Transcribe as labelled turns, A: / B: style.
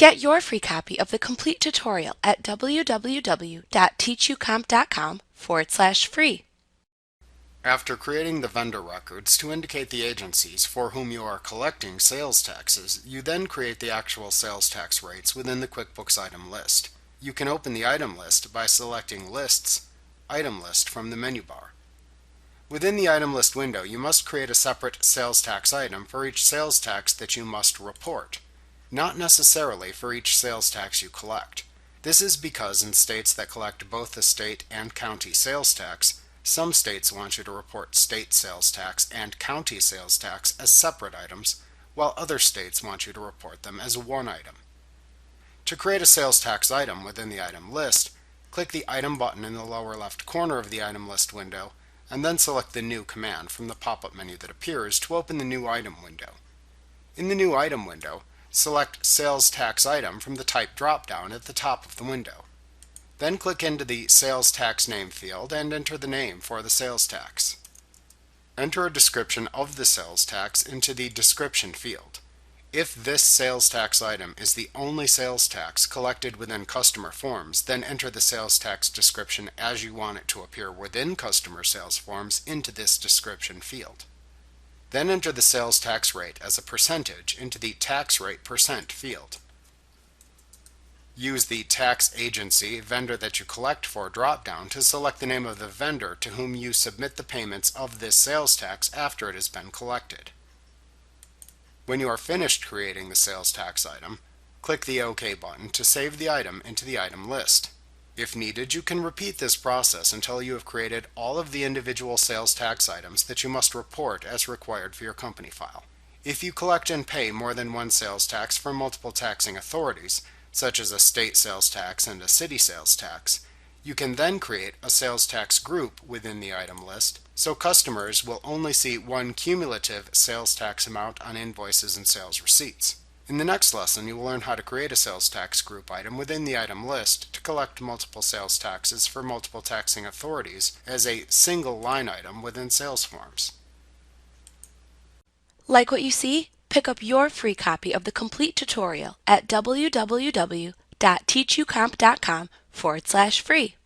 A: Get your free copy of the complete tutorial at www.teachucomp.com/free.
B: After creating the vendor records to indicate the agencies for whom you are collecting sales taxes, you then create the actual sales tax rates within the QuickBooks item list. You can open the item list by selecting Lists, Item List from the menu bar. Within the item list window, you must create a separate sales tax item for each sales tax that you must report, not necessarily for each sales tax you collect. This is because in states that collect both the state and county sales tax, some states want you to report state sales tax and county sales tax as separate items, while other states want you to report them as one item. To create a sales tax item within the item list, click the Item button in the lower left corner of the item list window, and then select the New command from the pop-up menu that appears to open the New Item window. In the New Item window, select Sales Tax Item from the Type drop-down at the top of the window. Then click into the Sales Tax Name field and enter the name for the sales tax. Enter a description of the sales tax into the Description field. If this sales tax item is the only sales tax collected within customer forms, then enter the sales tax description as you want it to appear within customer sales forms into this description field. Then enter the sales tax rate as a percentage into the Tax Rate Percent field. Use the Tax Agency vendor that you collect for drop-down to select the name of the vendor to whom you submit the payments of this sales tax after it has been collected. When you are finished creating the sales tax item, click the OK button to save the item into the item list. If needed, you can repeat this process until you have created all of the individual sales tax items that you must report as required for your company file. If you collect and pay more than one sales tax from multiple taxing authorities, such as a state sales tax and a city sales tax, you can then create a sales tax group within the item list, so customers will only see one cumulative sales tax amount on invoices and sales receipts. In the next lesson, you will learn how to create a sales tax group item within the item list to collect multiple sales taxes for multiple taxing authorities as a single line item within sales forms.
A: Like what you see? Pick up your free copy of the complete tutorial at www.teachucomp.com/free.